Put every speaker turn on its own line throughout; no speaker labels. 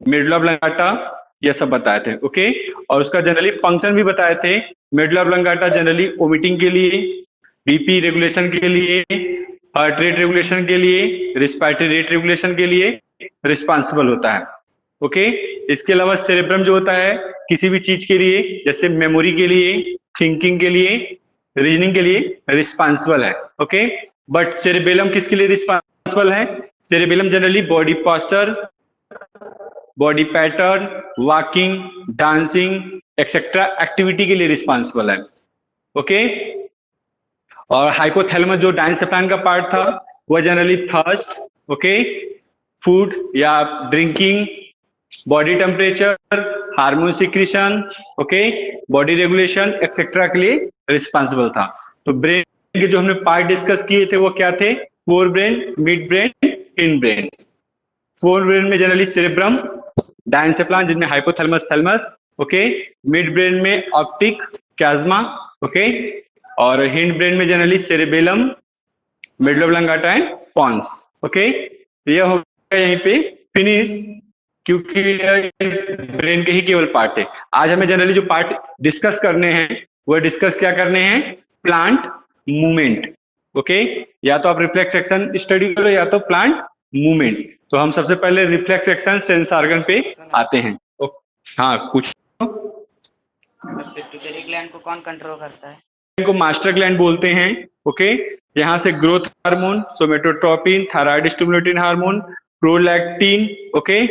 Medulla oblongata, ये सब बताए थे। ओके, और उसका जनरली फंक्शन भी बताए थे। मेडुला ऑब्लांगाटा जनरली वोमिटिंग के लिए, बीपी रेगुलेशन के लिए, हार्ट रेट रेगुलेशन के लिए, रिस्पिरेटरी रेट रेगुलेशन के लिए रिस्पॉन्सिबल होता है। ओके, इसके अलावा सेरेब्रम जो होता है किसी भी चीज के लिए, जैसे मेमोरी के लिए, थिंकिंग के लिए, रीजनिंग के लिए रिस्पॉन्सिबल है। ओके, बट सेरेबेलम किसके लिए रिस्पॉन्सिबल है? Cerebellum generally body posture, body pattern, walking, dancing etcetera activity के लिए रिस्पॉन्सिबल है। ओके, और हाइपोथैलेमस जो डायसेप्लान का पार्ट था वह जनरली थर्स्ट, ओके, फूड या drinking, body temperature, hormone secretion, okay, body regulation etcetera के लिए रिस्पॉन्सिबल था। तो ब्रेन के जो हमने पार्ट डिस्कस किए थे वो क्या थे? Forebrain, midbrain, in brain. Forebrain में जनरली सेरेब्रम, डायसेप्लान जिनमें hypothalamus, thalamus, okay, midbrain में ऑप्टिक, कैज्मा, ओके, और हिंड ब्रेन में generally cerebellum, medulla oblongata and pons. Okay, तो यह हो गया यहीं पे फिनिश, क्योंकि ब्रेन के ही केवल पार्ट है। आज हमें जनरली जो पार्ट डिस्कस करने हैं वो डिस्कस क्या करने हैं? Plant movement. ओके, या तो आप रिफ्लेक्स एक्शन स्टडी करो या तो प्लांट मूवमेंट। तो हम सबसे पहले रिफ्लेक्स एक्शन सेंस ऑर्गन पे आते हैं। हाँ, कुछ
पिट्यूटरी ग्लैंड को कौन कंट्रोल करता है?
को मास्टर ग्लैंड बोलते हैं। ओके, यहाँ से growth hormone, somatotropin, thyroid stimulating hormone, prolactin, okay,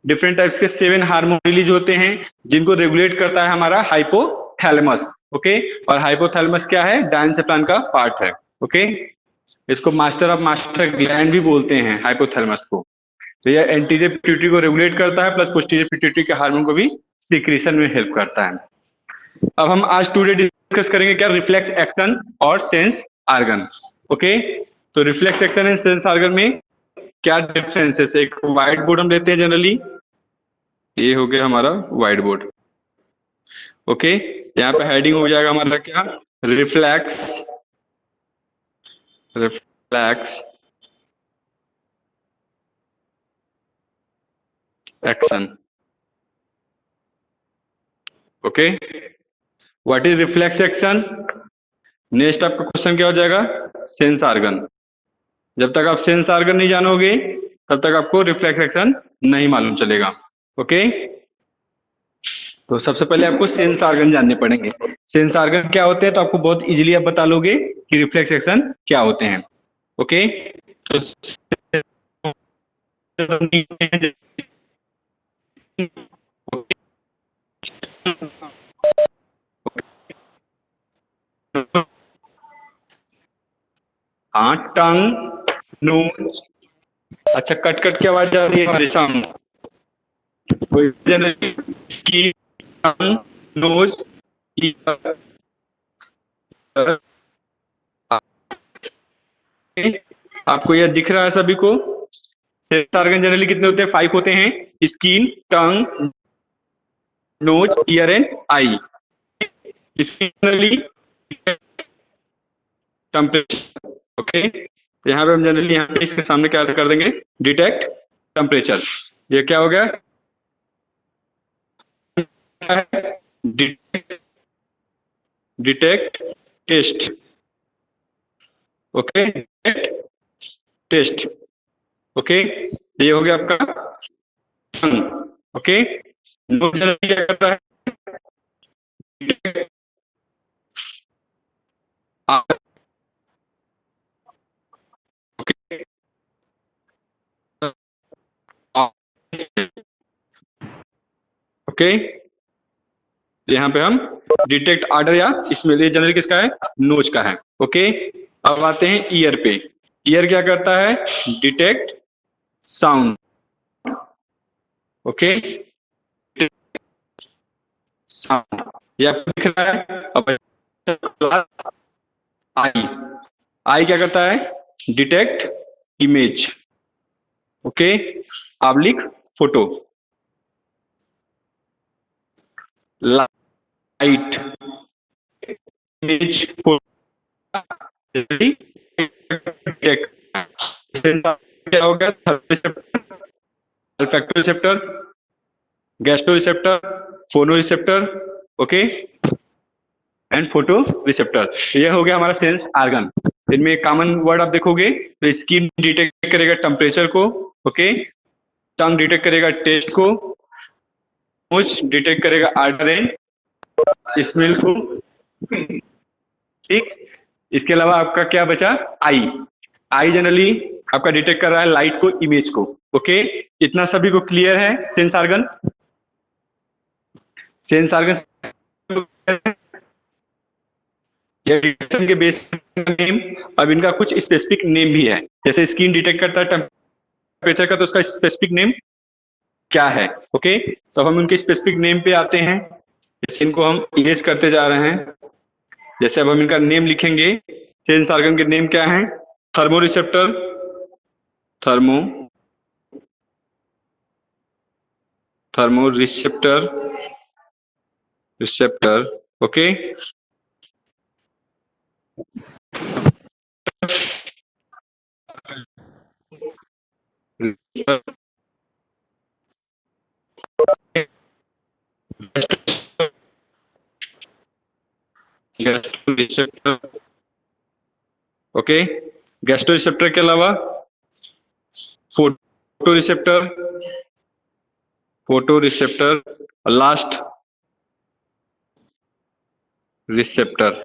different types के 7 हार्मोन रिलीज होते हैं जिनको रेगुलेट करता है हमारा हाइपोथैलेमस। ओके, और हाइपोथैलेमस क्या है? डायसेप्लान का पार्ट है। ओके, इसको मास्टर ऑफ मास्टर ग्लैंड भी बोलते हैं हाइपोथैलेमस को। तो यह एंटीरियर पिट्यूटरी को रेगुलेट करता है प्लस पोस्टीरियर पिट्यूटरी के हार्मोन को भी सीक्रेशन में हेल्प करता है। अब हम आज टुडे डिस्कस करेंगे क्या? रिफ्लेक्स एक्शन और सेंस ऑर्गन। ओके, तो reflex action and sense organ में क्या डिफरेंसेस है? एक व्हाइट बोर्ड हम लेते हैं जनरली, ये हो गया हमारा व्हाइट बोर्ड। ओके, यहाँ पे हेडिंग हो जाएगा हमारा क्या? Reflex, reflex action. Okay, what is reflex action? Next आपका क्वेश्चन क्या हो जाएगा? Sense organ. जब तक आप सेंस ऑर्गन नहीं जानोगे तब तक आपको रिफ्लेक्स एक्शन नहीं मालूम चलेगा। ओके, तो सबसे पहले आपको सेंस ऑर्गन जानने पड़ेंगे। सेंस ऑर्गन क्या होते हैं तो आपको बहुत इजीली आप बता लोगे कि रिफ्लेक्स एक्शन क्या होते हैं। ओके, तो हाँ, टंग, नोज, अच्छा कट कट की आवाज आ रही है सामने, स्किन, टंग, नोज, आपको यह दिख रहा है सभी को? सेंस ऑर्गन जनरली कितने होते हैं? 5 होते हैं, skin, tongue, nose, ear and eye. Generally temperature. Okay, तो यहाँ पे हम जनरली यहाँ पे इसके सामने क्या कर देंगे? Detect temperature. ये क्या हो गया? Detect test. Okay, test. Okay, ये हो गया आपका टंग। ओके, नोज जनरली क्या करता है? ओके, यहाँ पे हम डिटेक्ट ऑर्डर या स्मेल, ये जनरली किसका है? नोज का है। ओके, अब आते हैं ईयर पे। ईयर क्या करता है? Detect sound. ओके, साउंड ये आपको दिख रहा है। अब आई, आई क्या करता है? Detect image. Okay, oblique photo. Light, image, क्या हो गया? olfactory receptor, गैस्ट्रो रिसेप्टर, फोनो receptor, okay, and photo receptor. यह हो गया हमारा सेंस आर्गन। इनमें कॉमन वर्ड आप देखोगे तो स्किन डिटेक्ट करेगा टेम्परेचर को, ओके, टंग डिटेक्ट करेगा टेस्ट को, नोज डिटेक्ट करेगा ऑर्डर एंड स्मेल को, ठीक। इसके अलावा आपका क्या बचा, आई। आई जनरली आपका डिटेक्ट कर रहा है लाइट को, इमेज को, ओके। इतना सभी को क्लियर है sense organ? Sense organ detection के बेस नेम। अब इनका कुछ स्पेसिफिक नेम भी है, जैसे स्किन डिटेक्ट करता है टेम्परेचर का, तो उसका स्पेसिफिक नेम क्या है, ओके। तो हम उनके स्पेसिफिक नेम पे आते हैं, इनको हम इरेज करते जा रहे हैं। जैसे अब हम इनका नेम लिखेंगे, सेंस ऑर्गन के नेम क्या है, thermo receptor, thermo thermo receptor, receptor, okay. Gastro receptor, okay. Gastro receptor के अलावा photo receptor, photo receptor, last receptor,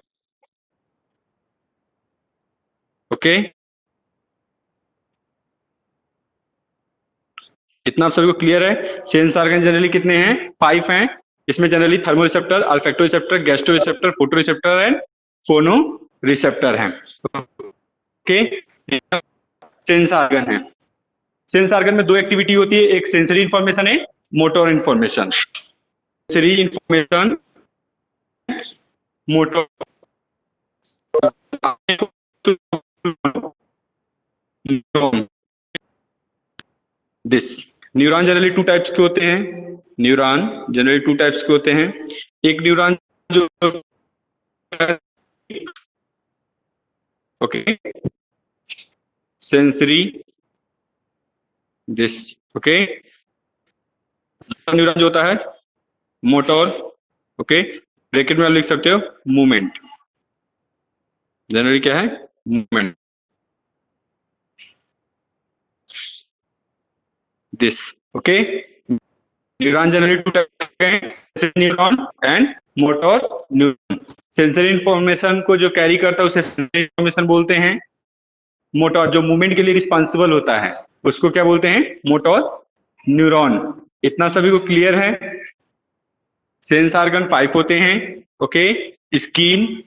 okay. इतना आप सभी को क्लियर है? सेंस ऑर्गन जनरली कितने हैं, 5 हैं। इसमें generally thermoreceptor, olfactory receptor, gastro receptor, photoreceptor and phonoreceptor हैं, ओके। सेंस ऑर्गन है। सेंस ऑर्गन में दो एक्टिविटी होती है, एक सेंसरी इंफॉर्मेशन है, motor information. Sensory information, motor. This neuron generally 2 types के होते हैं। न्यूरॉन जनरली 2 टाइप्स के होते हैं। एक न्यूरॉन जो, okay, sensory, this, okay. Neuron जो होता है मोटर, ओके, ब्रैकेट में आप लिख सकते हो मूवमेंट। जनरली क्या है, movement, this, okay. Neuron generally 2 type हैं, neuron and motor neuron. Sensory information को जो कैरी करता है उसे सेंसरी इंफॉर्मेशन बोलते हैं। मोटर जो मूवमेंट के लिए रिस्पॉन्सिबल होता है उसको क्या बोलते हैं, मोटर न्यूरॉन। इतना सभी को क्लियर है? सेंस ऑर्गन 5 होते हैं, okay. Skin,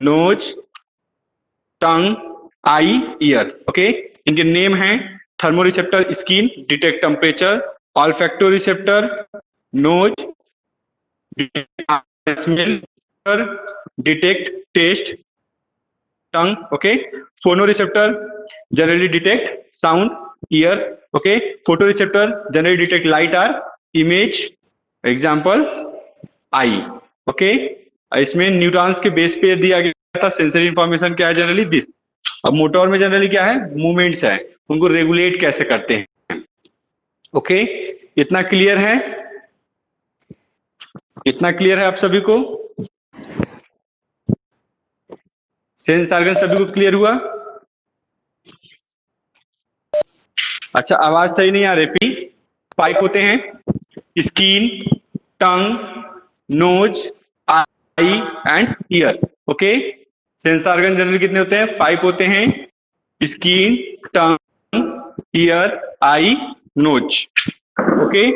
nose, tongue, eye, ear, okay. इनके नेम हैं thermoreceptor, skin detect temperature, olfactory receptor, nose smell, detect taste, tongue, okay. Phonoreceptor generally detect sound, ear, okay. Photoreceptor generally detect light और image, example eye, okay. इसमें neurons के base पे दिया गया था sensory information क्या है, generally this. अब मोटर में जनरली क्या है, मूवमेंट्स है, उनको रेगुलेट कैसे करते हैं, ओके। इतना क्लियर है? इतना क्लियर है आप सभी को? सेंस ऑर्गन सभी को क्लियर हुआ? अच्छा, आवाज सही नहीं आ रही। 5 होते हैं, skin, tongue, nose, eye and ear, okay. Sense organ generally कितने होते हैं, 5 होते हैं, skin, tongue, ear, eye, nose, okay.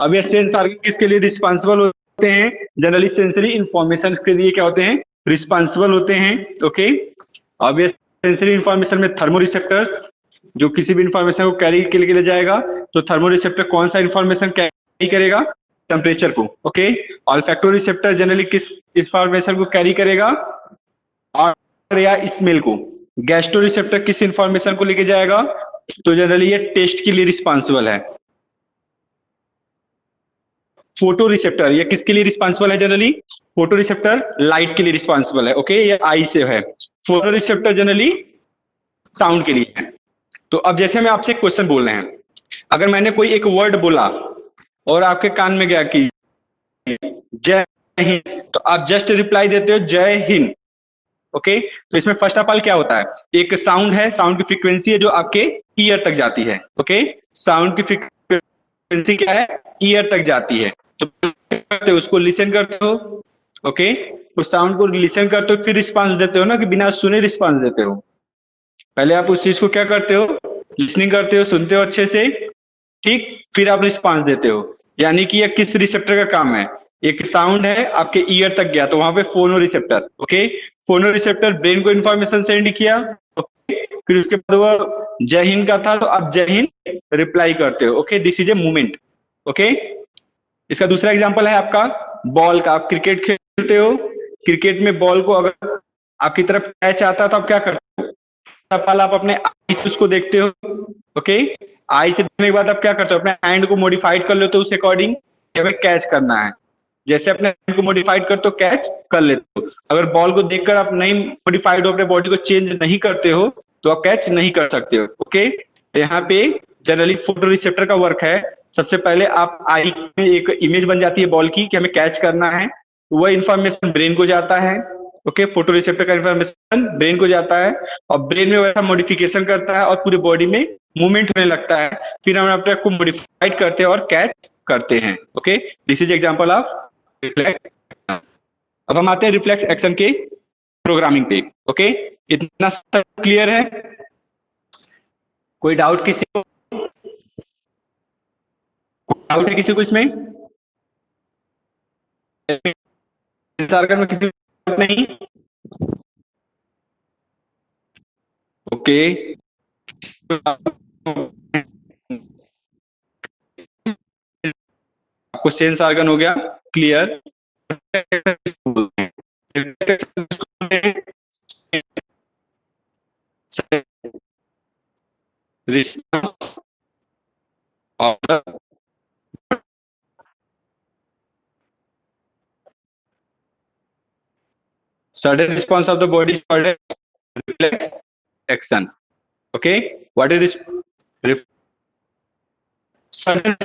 अब ये सेंस ऑर्गन किसके लिए रिस्पॉन्सिबल होते हैं, जनरली सेंसरी इंफॉर्मेशन के लिए क्या होते हैं, रिस्पॉन्सिबल होते हैं, ओके। अब ये सेंसरी इंफॉर्मेशन में थर्मो रिसेप्टर्स जो किसी भी इंफॉर्मेशन को कैरी के लिए ले जाएगा, तो थर्मो रिसेप्टर कौन सा इंफॉर्मेशन कैरी करेगा, टेम्परेचर को, ओके। ऑल्फैक्टो रिसेप्टर जनरली किस इंफॉर्मेशन को कैरी करेगा, और या स्मेल को। गैस्ट्रो रिसेप्टर किस इंफॉर्मेशन को लेके जाएगा, तो जनरली ये टेस्ट के लिए रिस्पॉन्सिबल है। फोटो रिसेप्टर ये किसके लिए रिस्पॉन्सिबल है, जनरली फोटो रिसेप्टर लाइट के लिए रिस्पॉन्सिबल है, ओके। ये आई से है। फोटो रिसेप्टर जनरली साउंड के लिए है। तो अब जैसे मैं आपसे क्वेश्चन बोल रहे हैं, अगर मैंने कोई एक वर्ड बोला और आपके कान में गया कि जय हिंद, तो आप जस्ट रिप्लाई देते हो जय हिंद। ओके, तो इसमें फर्स्ट ऑफ ऑल क्या होता है, एक साउंड है, साउंड की फ्रीक्वेंसी है जो आपके ईयर तक जाती है। ओके, साउंड की फ्रीक्वेंसी क्या है, ईयर तक जाती है। तो उसको लिसन करते हो। ओके, उस साउंड को लिसन करते हो, फिर रिस्पांस देते हो ना, कि बिना सुने रिस्पांस देते हो। पहले आप उस चीज को क्या करते हो, लिसनिंग करते हो, सुनते हो अच्छे से, ठीक, फिर आप रिस्पांस देते हो। यानी कि यह किस रिसेप्टर का काम है, एक साउंड है आपके ईयर तक गया तो वहां पे फोनो रिसेप्टर। ओके, फोनो रिसेप्टर ब्रेन को इंफॉर्मेशन सेंड किया, फिर उसके बाद वो जय हिंद का था तो आप जय हिंद रिप्लाई करते हो। Okay, this is a movement. Okay, इसका दूसरा एग्जांपल है आपका बॉल का। आप क्रिकेट खेलते हो, क्रिकेट में बॉल को अगर आपकी तरफ कैच आता है तो आप क्या करते हो, पहले आप अपने आई से उसको देखते हो। ओके, आई से देखने के बाद आप क्या करते हो, अपने हैंड को मॉडिफाइड कर लेते हो उस अकॉर्डिंग, हमें कैच करना है। जैसे अपने हैंड को मॉडिफाइड करते हो कैच कर लेते हो। अगर बॉल को देखकर आप नहीं मॉडिफाइड हो, अपने बॉडी को चेंज नहीं करते हो, तो आप कैच नहीं कर सकते हो। ओके, यहाँ पे जनरली फोटो रिसेप्टर का वर्क है। सबसे पहले आप आई में एक इमेज बन जाती है बॉल की कि हमें कैच करना है, वह इंफॉर्मेशन ब्रेन को जाता है। ओके, फोटो रिसेप्टर का इंफॉर्मेशन ब्रेन को जाता है और ब्रेन में वैसा मॉडिफिकेशन करता है और पूरे बॉडी में मूवमेंट होने लगता है, फिर हम अपने को मॉडिफाइड करते हैं और कैच करते हैं। Okay, this is example of reflex. अब हम आते हैं रिफ्लेक्स एक्शन के प्रोग्रामिंग पे। ओके, इतना सब क्लियर है, कोई डाउट किसी को, डाउट है किसी को इसमें, सर्कल में किसी को डाउट नहीं? ओके, आपको सेंस ऑर्गन हो गया clear. Sudden response of the body is called a reflex action. Okay, what is this? Sudden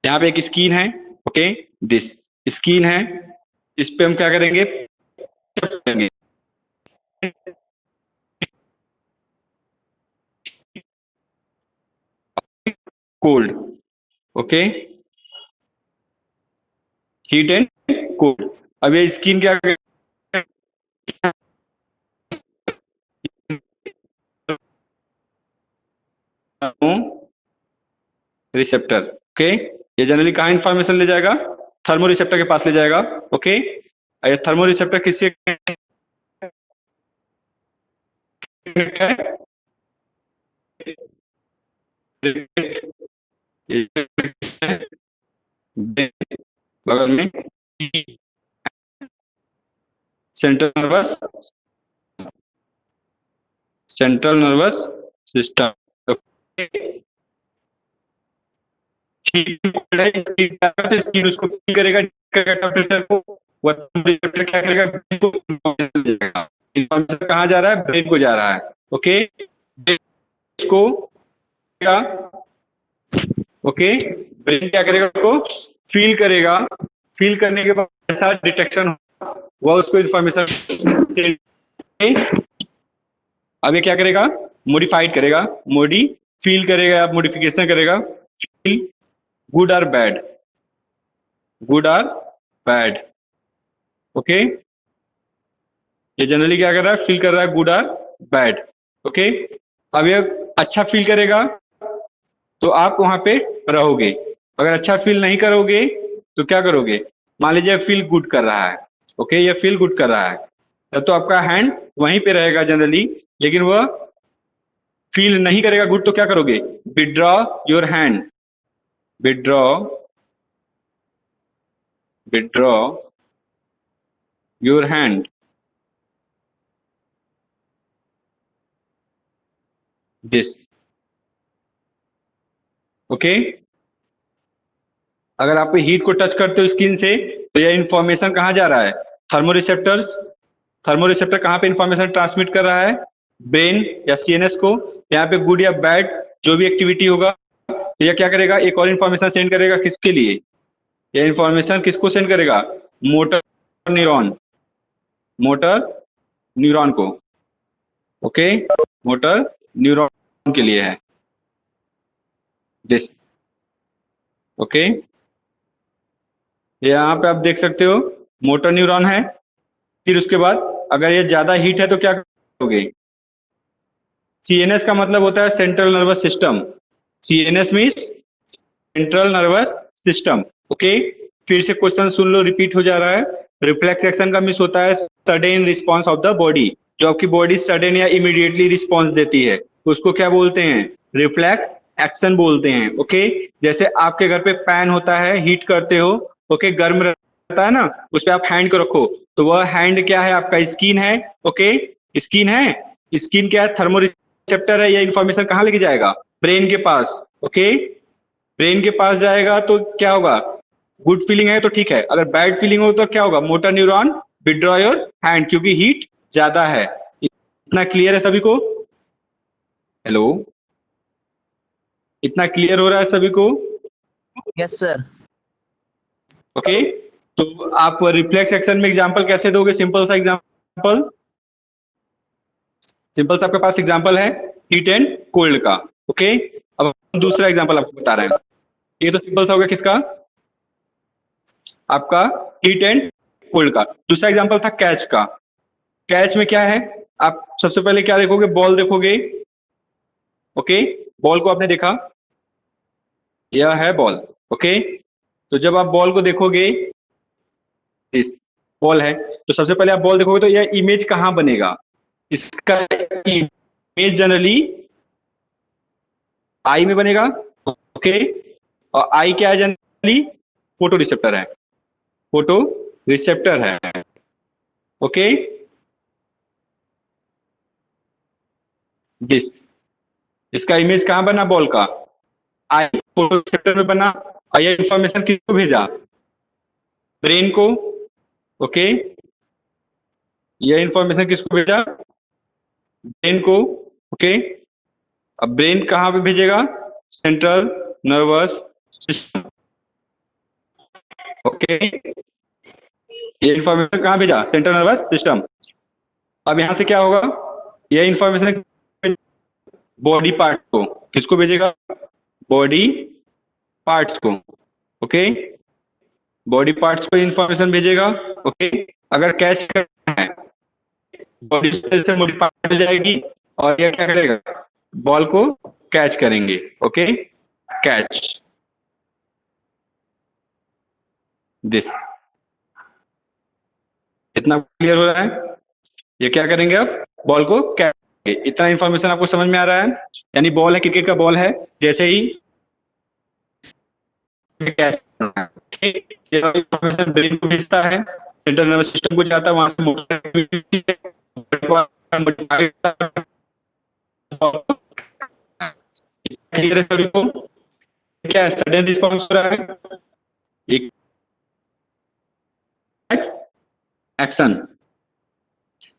यहाँ पे एक स्किन है। ओके, दिस स्किन है, इस पे हम क्या करेंगे, cold. Okay, heat and cold. अब ये स्किन क्या रिसेप्टर। ओके, ये जनरली कहाँ इंफॉर्मेशन ले जाएगा, थर्मो रिसेप्टर के पास ले जाएगा। ओके, ये थर्मो रिसेप्टर किससे बगल में सेंट्रल नर्वस सिस्टम। स्किन उसको फील करेगा टेम्परेचर को, रिसेप्टर क्या करेगा, इंफॉर्मेशन कहाँ जा रहा है, ब्रेन को जा रहा है। ओके, इसको ओके, ब्रेन क्या करेगा, उसको फील करेगा, फील करने के बाद ऐसा डिटेक्शन हुआ, उसको इंफॉर्मेशन से अब ये क्या करेगा, मॉडिफाइड करेगा, फील करेगा, मॉडिफिकेशन करेगा, फील गुड और बैड, गुड और बैड। ओके, ये जनरली क्या कर रहा है, फील कर रहा है गुड और बैड। ओके, अब ये अच्छा फील करेगा तो आप वहां पे रहोगे, अगर अच्छा फील नहीं करोगे तो क्या करोगे, मान लीजिए फील गुड कर रहा है। ओके, ये फील गुड कर रहा है तब तो आपका हैंड वहीं पे रहेगा जनरली, लेकिन वह फील नहीं करेगा गुड तो क्या करोगे, withdraw your hand, withdraw withdraw your hand, this. Okay, अगर आप हीट को टच करते हो स्किन से तो यह इंफॉर्मेशन कहाँ जा रहा है, थर्मोरिसेप्टर्स। थर्मोरिसेप्टर कहाँ पे इंफॉर्मेशन ट्रांसमिट कर रहा है, ब्रेन या सीएनएस को यहाँ पे गुड या बैड जो भी एक्टिविटी होगा तो यह क्या करेगा, एक और इन्फॉर्मेशन सेंड करेगा किसके लिए, यह इन्फॉर्मेशन किसको सेंड करेगा, मोटर न्यूरॉन, मोटर न्यूरॉन को। ओके, मोटर न्यूरॉन के लिए है दिस। ओके, यहाँ पे आप देख सकते हो मोटर न्यूरॉन है। फिर उसके बाद अगर ये ज्यादा हीट है तो क्या करोगे, सीएनएस का मतलब होता है central nervous system, CNS means central nervous system. Okay, फिर से क्वेश्चन सुन लो, रिपीट हो जा रहा है। रिफ्लेक्स एक्शन का मीन्स होता है sudden response of the body, जो आपकी बॉडी सडन या इमीडिएटली रिस्पॉन्स देती है उसको क्या बोलते हैं, रिफ्लेक्स एक्शन बोलते हैं। ओके, जैसे आपके घर पे पैन होता है, हीट करते हो, ओके, गर्म रहता है ना, उस पर आप हैंड को रखो तो वह हैंड क्या है, आपका स्किन है। ओके, स्किन है, स्किन क्या है, थर्मो रिसेप्टर है। ये इन्फॉर्मेशन कहाँ लेके जाएगा, ब्रेन के पास। ओके, ब्रेन के पास जाएगा तो क्या होगा, गुड फीलिंग है तो ठीक है, अगर बैड फीलिंग हो तो क्या होगा, motor neuron withdraw your hand, क्योंकि हीट ज्यादा है। इतना क्लियर है सभी को, हेलो, इतना क्लियर हो रहा है सभी को।
Yes sir.
ओके, तो आप रिफ्लेक्स एक्शन में एग्जांपल कैसे दोगे, सिंपल सा एग्जांपल, सिंपल सा आपके पास एग्जांपल है हीट एंड कोल्ड का। ओके, अब हम दूसरा एग्जांपल आपको बता रहे हैं। ये तो सिंपल सा हो गया किसका, आपका हीट एंड कोल्ड का। दूसरा एग्जांपल था कैच का। कैच में क्या है, आप सबसे पहले क्या देखोगे, बॉल देखोगे। ओके, बॉल को आपने देखा, यह है बॉल। ओके, तो जब आप बॉल को देखोगे, इस बॉल है, तो सबसे पहले आप बॉल देखोगे तो यह इमेज कहां बनेगा, इसका इमेज जनरली आई में बनेगा। ओके, और आई क्या है, जनरली फोटो रिसेप्टर है, फोटो रिसेप्टर है। ओके, दिस, इसका इमेज कहां बना, बॉल का आई फोटो रिसेप्टर में बना, और यह इंफॉर्मेशन किसको भेजा, ब्रेन को। ओके, यह इंफॉर्मेशन किसको भेजा, ब्रेन को। ओके, अब ब्रेन कहां पे भेजेगा, सेंट्रल नर्वस सिस्टम। ओके, ये इंफॉर्मेशन कहां भेजा, सेंट्रल नर्वस सिस्टम। अब यहां से क्या होगा, यह इंफॉर्मेशन बॉडी पार्ट को, किसको भेजेगा, बॉडी पार्ट्स को। ओके, बॉडी पार्ट्स को इंफॉर्मेशन भेजेगा। ओके, अगर कैच करना है, बॉडी से बॉडी पार्ट हो जाएगी, और यह क्या करेगा, बॉल को कैच करेंगे। ओके, कैच दिस, इतना क्लियर हो रहा है, ये क्या करेंगे, अब बॉल को कैच करेंगे। इतना इंफॉर्मेशन आपको समझ में आ रहा है, यानी बॉल है, क्रिकेट का बॉल है, जैसे ही कैच करना है, ठीक, ये इंफॉर्मेशन ब्रेन को भेजता है, सेंट्रल नर्वस सिस्टम को जाता है, वहां से क्लियर है सभी को, क्या है, सडन रिस्पॉन्स हो रहा है, एक एक्शन।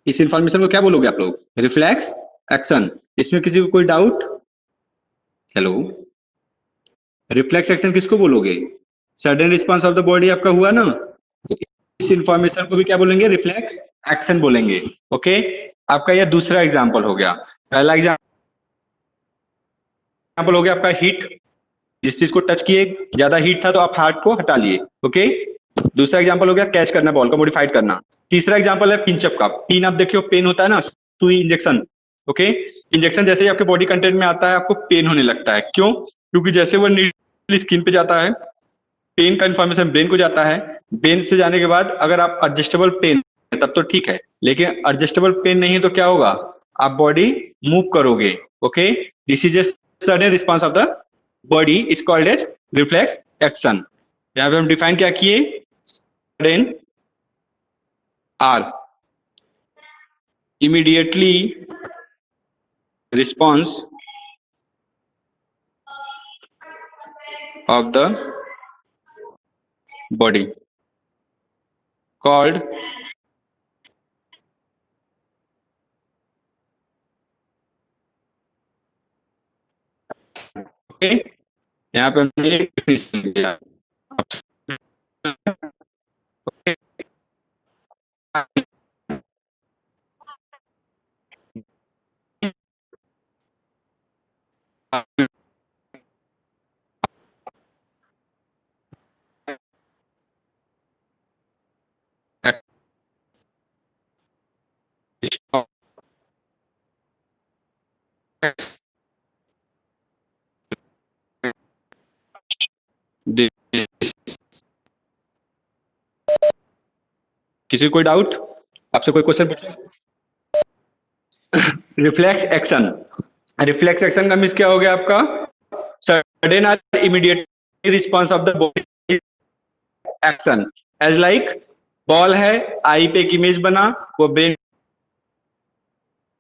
इस इंफॉर्मेशन को क्या बोलोगे आप लोग, रिफ्लेक्स एक्शन। इसमें किसी को कोई डाउट, हेलो, रिफ्लेक्स एक्शन किसको बोलोगे, sudden response of the body आपका हुआ ना, तो इस इंफॉर्मेशन को भी क्या बोलेंगे, रिफ्लेक्स एक्शन बोलेंगे। ओके, आपका यह दूसरा एग्जांपल हो गया। पहला एग्जांपल हो गया आपका हीट, जिस चीज को टच किए ज्यादा हीट था तो आप हाथ को हटा लिए। ओके, दूसरा एग्जांपल हो गया कैच करना, बॉल को मॉडिफाइड करना। तीसरा एग्जांपल है पिंचअप का। पिन आप देखियो, पेन होता है ना, सुई इंजेक्शन। ओके, इंजेक्शन जैसे ही आपके बॉडी कंटेंट में आता है आपको पेन होने लगता है, क्यों, क्योंकि जैसे वो नीडल स्किन पे जाता है, पेन का इन्फॉर्मेशन ब्रेन को जाता है, ब्रेन से जाने के बाद अगर आप एडजस्टेबल पेन है तब तो ठीक है, लेकिन एडजस्टेबल पेन नहीं है तो क्या होगा, आप बॉडी मूव करोगे। Okay, this is a sudden response of the body, is called as reflex action. यहां पे हम डिफाइन क्या किए, sudden or immediately response of the body called okay, यहाँ पे हमने definition दिया। ओके, किसी को कोई डाउट, आपसे कोई क्वेश्चन पूछे? रिफ्लेक्स एक्शन, रिफ्लेक्स एक्शन का मीन्स क्या हो गया आपका? सडन और immediate response of the body action, as like ball है, आई पे एक इमेज बना, वो ब्रेन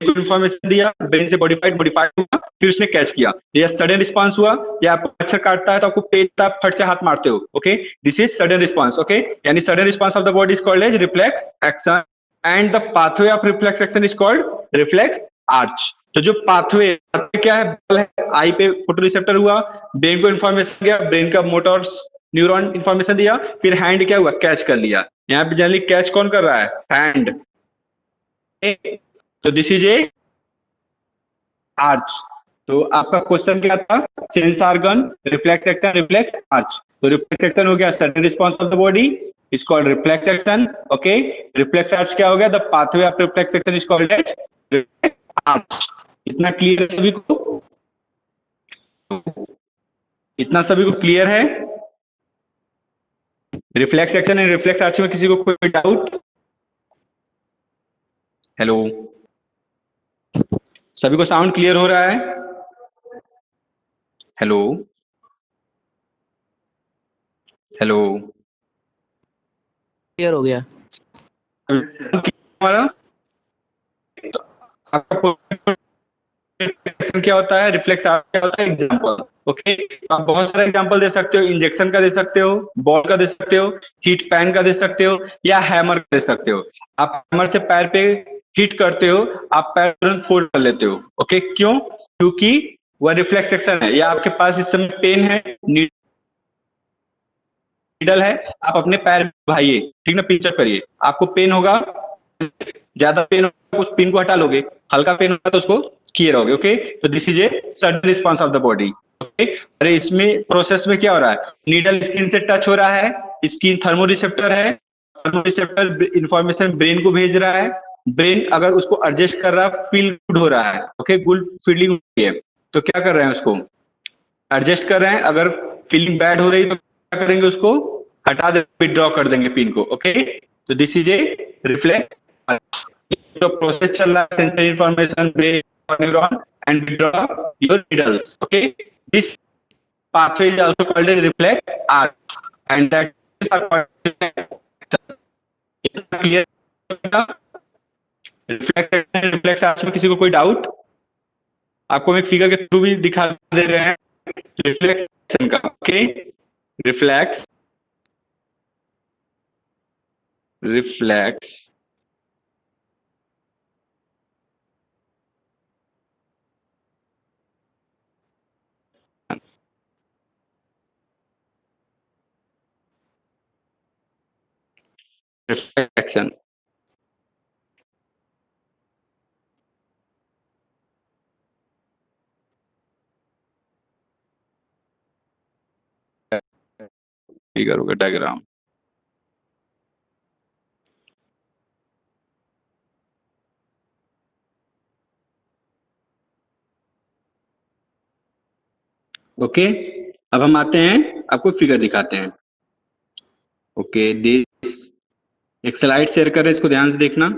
को इन्फॉर्मेशन दिया, ब्रेन से मॉडिफाइड हुआ, फिर उसने कैच किया, ये सडन रिस्पांस हुआ। या आपको मच्छर काटता है तो आपको पेन होता है, फट से हाथ मारते हो, okay, this is sudden response. Okay, यानी sudden response of the body is called as reflex action and the pathway of reflex action is called reflex arch. तो जो पाथवे क्या है, बॉल है, आई पे फोटो रिसेप्टर हुआ, brain को information गया, ब्रेन का मोटर्स न्यूरॉन इन्फॉर्मेशन दिया, फिर हैंड क्या हुआ, कैच कर लिया। यहाँ पे जनरली कैच कौन कर रहा है, हैंड। तो दिस इज ए आर्च। तो आपका क्वेश्चन क्या था, sense organ, reflex action, reflex arch. तो रिफ्लेक्स एक्शन हो गया sudden response of the body, is called reflex action. Okay, reflex arch क्या हो गया, the pathway of reflex action is called as reflex arch. इतना clear है सभी को? इतना सभी को क्लियर है? Reflex action and reflex arch में किसी को कोई डाउट? हेलो, सभी को साउंड क्लियर हो रहा है? हेलो, हेलो,
क्लियर हो गया।
हमारा तो आपका रिफ्लेक्शन क्या होता है, रिफ्लेक्स क्या होता है, एग्जांपल। ओके, आप बहुत सारे एग्जांपल दे सकते हो, इंजेक्शन का दे सकते हो, बॉल का दे सकते हो, हीट पैन का दे सकते हो, या हैमर का दे सकते हो। आप हैमर से पैर पे हिट करते हो, आप पैर तुरंत फोल्ड कर लेते हो। ओके, क्यों? क्योंकि वह रिफ्लेक्स एक्शन है। या आपके पास इस समय पेन है, नीडल है, आप अपने पैर में भाइये, ठीक ना, पिंचर करिए, आपको पेन होगा, ज्यादा पेन होगा उस पिन को हटा लोगे, हल्का पेन होगा तो उसको किए रहोगे। ओके, तो this is a sudden response of the body. Okay, अरे इसमें प्रोसेस में क्या हो रहा है, नीडल स्किन से टच हो रहा है, स्किन थर्मो रिसेप्टर है, थर्मो रिसेप्टर इंफॉर्मेशन ब्रेन को भेज रहा है, ब्रेन अगर उसको एडजस्ट कर रहा है, फील गुड हो रहा है। ओके, गुड फीलिंग होती है, तो क्या कर रहे हैं, उसको एडजस्ट कर रहे हैं। अगर फीलिंग बैड हो रही है तो क्या करेंगे, उसको हटा दे, विड्रॉ कर देंगे पिन को। ओके, तो दिस इज ए रिफ्लेक्स। जो प्रोसेस चल रहा है, sensory information, brain, neuron and withdraw your needles. Okay, this pathway is also called as reflex arch and that is clear? Reflex arch में किसी को कोई डाउट? आपको हम एक फिगर के थ्रू भी दिखा दे रहे हैं रिफ्लेक्शन का। Okay, reflex, reflex reflection. Figure होगा डायग्राम। ओके, अब हम आते हैं, आपको फिगर दिखाते हैं। ओके, दिस एक स्लाइड शेयर कर रहे हैं, इसको ध्यान से देखना।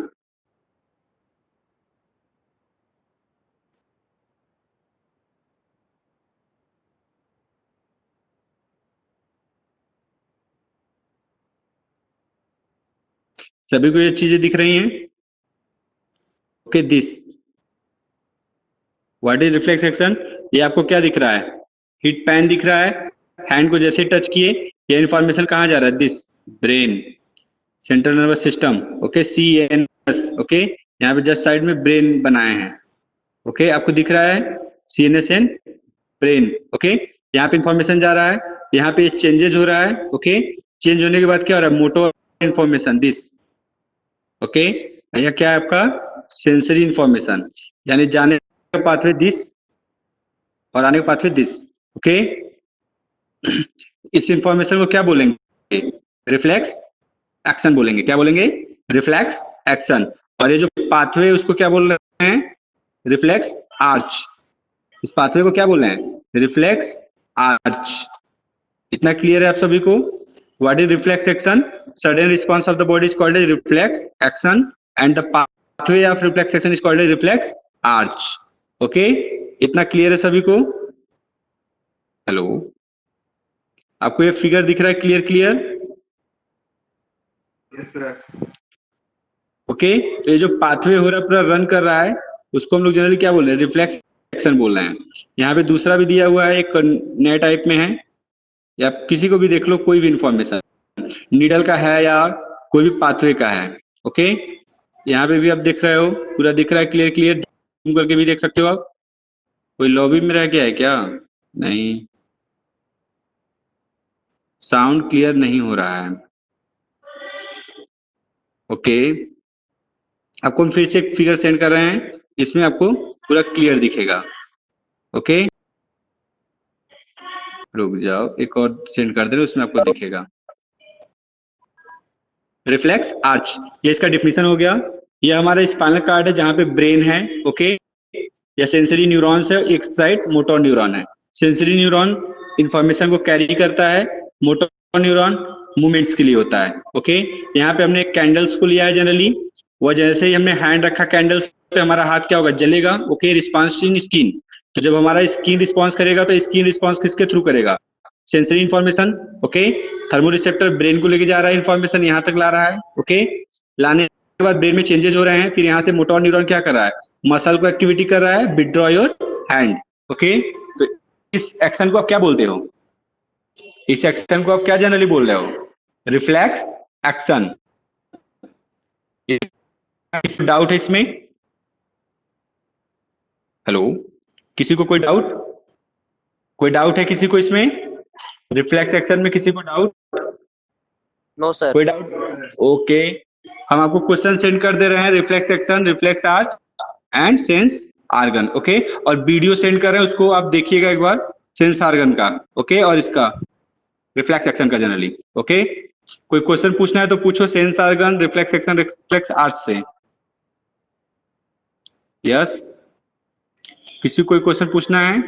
सभी को ये चीजें दिख रही हैं? Okay, this what is reflex action? ये आपको क्या दिख रहा है, हीट पैन दिख रहा है, हैंड को जैसे टच किए, ये इन्फॉर्मेशन कहाँ जा रहा है, this brain, central nervous system. Okay, CNS। Okay, यहाँ पे जस्ट साइड में ब्रेन बनाए हैं। ओके, आपको दिख रहा है CNS एंड ब्रेन, ओके। यहाँ पे इंफॉर्मेशन जा रहा है, यहाँ पे चेंजेस हो रहा है, ओके। चेंज होने के बाद क्या हो रहा है, मोटर इंफॉर्मेशन दिस, ओके। यह क्या है आपका सेंसरी इंफॉर्मेशन, यानी जाने का पाथवे दिस और आने का पाथवे दिस, ओके। इस इंफॉर्मेशन को क्या बोलेंगे, रिफ्लेक्स एक्शन बोलेंगे। क्या बोलेंगे, रिफ्लेक्स एक्शन। और ये जो पाथवे उसको क्या बोल रहे हैं, रिफ्लेक्स आर्च। इस पाथवे को क्या बोल रहे हैं, रिफ्लेक्स आर्च। इतना क्लियर है आप सभी को। What is reflex action, sudden response of the body is called as reflex action and the pathway of reflex action is called as reflex arch, okay. इतना क्लियर है सभी को। हेलो, आपको ये फिगर दिख रहा है, क्लियर क्लियर, ओके। तो ये जो पाथवे हो रहा है, पूरा रन कर रहा है, उसको हम लोग जनरली क्या बोल रहे हैं, रिफ्लेक्स एक्शन बोल रहे हैं। यहाँ पे दूसरा भी दिया हुआ है, एक नए टाइप में है, या किसी को भी देख लो, कोई भी इंफॉर्मेशन नीडल का है या कोई भी पाथवे का है, ओके। यहाँ पे भी आप देख रहे हो, पूरा दिख रहा है क्लियर क्लियर, जूम करके भी देख सकते हो आप। कोई लॉबी में रह गया है क्या, नहीं, साउंड क्लियर नहीं हो रहा है, ओके। आपको हम फिर से एक फिगर सेंड कर रहे हैं, इसमें आपको पूरा क्लियर दिखेगा, ओके। रुक जाओ, एक और सेंड कर दे रहे, उसमें आपको दिखेगा रिफ्लेक्स आर्च। ये इसका डिफिनीशन हो गया। ये हमारा स्पाइनल कार्ड है, जहां पे ब्रेन है, ओके। या सेंसरी न्यूरॉन्स है, एक साइड मोटर न्यूरॉन है। सेंसरी न्यूरॉन इंफॉर्मेशन को कैरी करता है, मोटर न्यूरॉन मूवमेंट्स के लिए होता है, ओके। यहाँ पे हमने कैंडल्स को लिया है जनरली, वो जैसे ही हमने हैंड रखा कैंडल्स पे, हमारा हाथ क्या होगा, जलेगा, ओके। रिस्पॉन्सिंग स्किन, तो जब हमारा स्किन रिस्पॉन्स करेगा तो स्किन रिस्पॉन्स किसके थ्रू करेगा, सेंसरी इंफॉर्मेशन, ओके। थर्मोरिसेप्टर ब्रेन को लेके जा रहा है, इंफॉर्मेशन यहाँ तक ला रहा है, ओके। लाने के बाद ब्रेन में चेंजेस हो रहे हैं, फिर यहाँ से मोटर न्यूरॉन क्या कर रहा है, मसल को एक्टिविटी कर रहा है, विथड्रॉ योर हैंड, ओके। तो इस एक्शन को आप क्या बोलते हो, इस एक्शन को आप क्या जनरली बोल रहे हो, रिफ्लेक्स एक्शन। डाउट है इसमें, हेलो, किसी को कोई डाउट, कोई डाउट है किसी को इसमें, रिफ्लेक्स एक्शन में किसी को डाउट,
नो सर।
कोई डाउट, ओके। हम आपको क्वेश्चन सेंड कर दे रहे हैं, reflex action, reflex arch and sense organ, okay. और वीडियो सेंड कर रहे हैं, उसको आप देखिएगा एक बार, सेंस आर्गन का, ओके, और इसका रिफ्लेक्स एक्शन का जनरली, ओके। कोई क्वेश्चन पूछना है तो पूछो, sense organ, reflex action, reflex arch से, यस। किसी को कोई क्वेश्चन पूछना है,